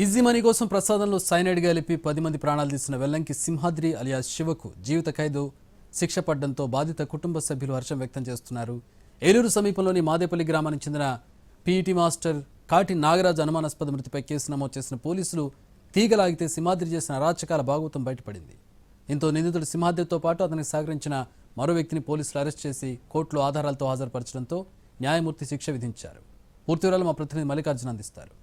Easy money కోసం ప్రసాదంలో cyanide కలిపి 10 మంది ప్రాణాలు తీసిన వెల్లంకి సింహాద్రి అలియాస్ శివకు జీవిత ఖైదు శిక్ష పడడంతో బాధిత కుటుంబ సభ్యులు హర్షం వ్యక్తం చేస్తున్నారు. ఏలూరు సమీపంలోని మాదేపల్లి గ్రామానికి చెందిన పీఈటీ మాస్టర్ కాటి నాగరాజు అనుమానాస్పద మృతిపై కేసు నమోదు చేసిన పోలీసులు తీగలాగితే సింహాద్రి చేసిన అరాచకాల భాగవతం బయటపడింది. దీంతో నిందితుడు సింహాద్రితో పాటు అతనికి సహకరించిన మరో వ్యక్తిని పోలీసులు అరెస్ట్ చేసి కోర్టులో ఆధారాలతో హాజరుపరచడంతో న్యాయమూర్తి శిక్ష విధించారు. పూర్తి వివరాలు మా ప్రతినిధి మల్లికార్జున అందిస్తారు.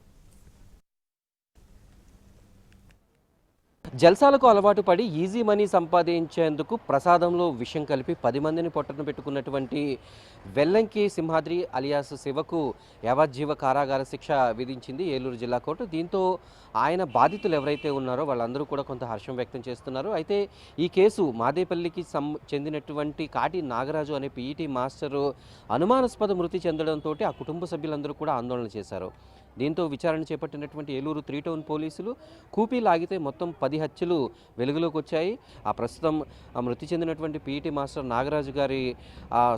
జల్సాలకు అలవాటు పడి ఈజీ మనీ సంపాదించేందుకు ప్రసాదంలో విషం కలిపి 10 మందిని పొట్టన పెట్టుకున్నటువంటి వెల్లంకి సింహాద్రి అలియాస్ శివకు యావజ్జీవ కారాగార శిక్ష విధించింది ఏలూరు జిల్లా కోర్టు. దీంతో ఆయన బాధితులు ఎవరైతే ఉన్నారో వాళ్ళందరూ కూడా కొంత హర్షం వ్యక్తం చేస్తున్నారు. అయితే ఈ కేసు మాదేపల్లికి చెందినటువంటి కాటి నాగరాజు అనే పీఈటీ మాస్టరు అనుమానాస్పద మృతి చెందడంతో ఆ కుటుంబ సభ్యులందరూ కూడా ఆందోళన చేశారు. దీంతో విచారణ చేపట్టినటువంటి ఏలూరు 3 టౌన్ పోలీసులు కూపీ లాగితే మొత్తం 10 హత్యలు వెలుగులోకి వచ్చాయి. ప్రస్తుతం మృతి చెందినటువంటి పీఈటీ మాస్టర్ నాగరాజు గారి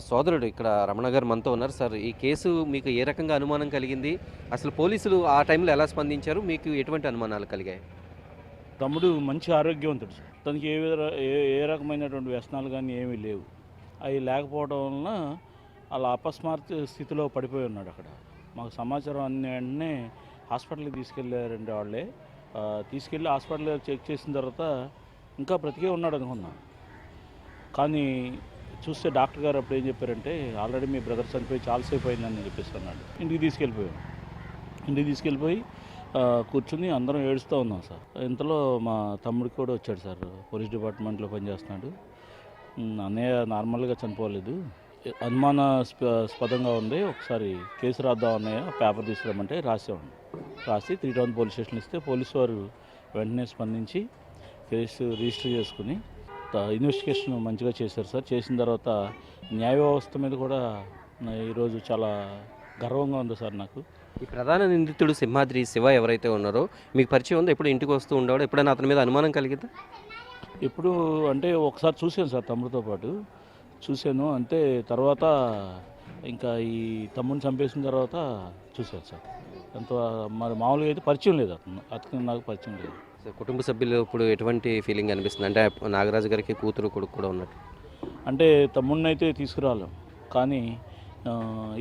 సోదరుడు ఇక్కడ రమణ గారు మనతో ఉన్నారు. సార్, ఈ కేసు మీకు ఏ రకంగా అనుమానం కలిగింది? అసలు పోలీసులు ఆ టైంలో ఎలా స్పందించారు? మీకు ఎటువంటి అనుమానాలు కలిగాయి? తమ్ముడు మంచి ఆరోగ్యవంతుడు సార్. తనకి ఏ రకమైనటువంటి వ్యసనాలు కానీ ఏమీ లేవు. అవి లేకపోవడం వలన అలా అపస్మారత స్థితిలో పడిపోయి ఉన్నాడు. అక్కడ మాకు సమాచారం వెంటనే హాస్పిటల్కి తీసుకెళ్ళారండి. వాళ్ళే తీసుకెళ్ళి హాస్పిటల్లో చెక్ చేసిన తర్వాత ఇంకా బ్రతికే ఉన్నాడు అనుకున్నాం. కానీ చూస్తే డాక్టర్ గారు అప్పుడు ఏం చెప్పారంటే, ఆల్రెడీ మీ బ్రదర్ చనిపోయి చాలాసేపు అయిందని చెప్పేసి అన్నాడు. ఇంటికి తీసుకెళ్ళిపోయి కూర్చుని అందరం ఏడుస్తూ ఉన్నాం సార్. ఇంతలో మా తమ్ముడికి కూడా వచ్చాడు సార్. పోలీస్ డిపార్ట్మెంట్లో పనిచేస్తున్నాడు. అన్నయ్య నార్మల్గా చనిపోలేదు, అనుమానాస్పదంగా ఉంది, ఒకసారి కేసు రాద్దాం అన్నయ్య, పేపర్ తీసుకురామంటే రాసి 3 టౌన్ పోలీస్ స్టేషన్ ఇస్తే పోలీసు వారు వెంటనే స్పందించి కేసు రిజిస్టర్ చేసుకుని ఇన్వెస్టిగేషన్ మంచిగా చేశారు సార్. చేసిన తర్వాత న్యాయ వ్యవస్థ మీద కూడా ఈరోజు చాలా గర్వంగా ఉంది సార్ నాకు. ఈ ప్రధాన నిందితుడు సింహాద్రి శివ ఎవరైతే ఉన్నారో మీకు పరిచయం ఉందో? ఎప్పుడు ఇంటికి వస్తూ ఉండేవాడు? ఎప్పుడైనా అతని మీద అనుమానం కలిగిందా? ఎప్పుడు అంటే ఒకసారి చూశాను సార్, తమ్ముడితో పాటు చూశాను. అంతే, తర్వాత ఇంకా ఈ తమ్ముడిని చంపేసిన తర్వాత చూశాను సార్. అంత మరి మామూలుగా అయితే పరిచయం లేదు, అతను నాకు పరిచయం లేదు. కుటుంబ సభ్యులు ఇప్పుడు ఎటువంటి ఫీలింగ్ అనిపిస్తుంది? అంటే నాగరాజు గారికి కూతురు కొడుకు కూడా ఉన్నట్టు. అంటే తమ్ముడిని అయితే తీసుకురాలేం, కానీ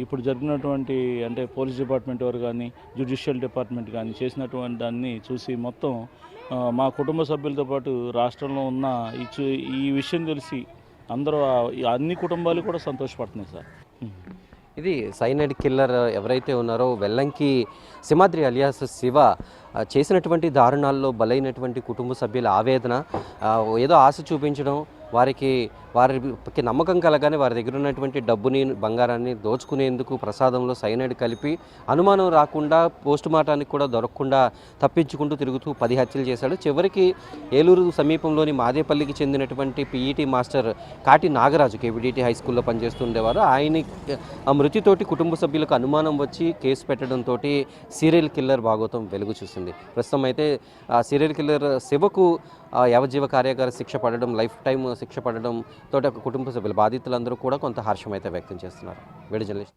ఇప్పుడు జరిగినటువంటి అంటే పోలీస్ డిపార్ట్మెంట్ వారు కానీ జ్యుడిషియల్ డిపార్ట్మెంట్ కానీ చేసినటువంటి దాన్ని చూసి మొత్తం మా కుటుంబ సభ్యులతో పాటు రాష్ట్రంలో ఉన్న ఈ విషయం తెలిసి అందరూ అన్ని కుటుంబాలు కూడా సంతోషపడుతున్నాయి సార్. ఇది సైనైడ్ కిల్లర్ ఎవరైతే ఉన్నారో వెల్లంకి సింహాద్రి అలియాస్ శివ చేసినటువంటి దారుణాల్లో బలైనటువంటి కుటుంబ సభ్యుల ఆవేదన, ఏదో ఆశ చూపించడం, వారికి నమ్మకం కలగానే వారి దగ్గర ఉన్నటువంటి డబ్బుని బంగారాన్ని దోచుకునేందుకు ప్రసాదంలో సైనైడ్ కలిపి అనుమానం రాకుండా పోస్ట్ మార్టానికి కూడా దొరకకుండా తప్పించుకుంటూ తిరుగుతూ 10 హత్యలు చేశాడు. చివరికి ఏలూరు సమీపంలోని మాదేపల్లికి చెందినటువంటి పీఈటీ మాస్టర్ కాటి నాగరాజు కేవీడీటీ హై స్కూల్లో పనిచేస్తుండేవారు. ఆయన మృతితోటి కుటుంబ సభ్యులకు అనుమానం వచ్చి కేసు పెట్టడంతో సీరియల్ కిల్లర్ భాగవతం వెలుగు చూసింది. ప్రస్తుతం అయితే సీరియల్ కిల్లర్ శివకు యావజ్జీవ కారాగార శిక్ష పడడం, లైఫ్ టైం శిక్ష పడడం తోటి కుటుంబ సభ్యులు బాధితులందరూ కూడా కొంత హర్షం అయితే వ్యక్తం చేస్తున్నారు. Video journalist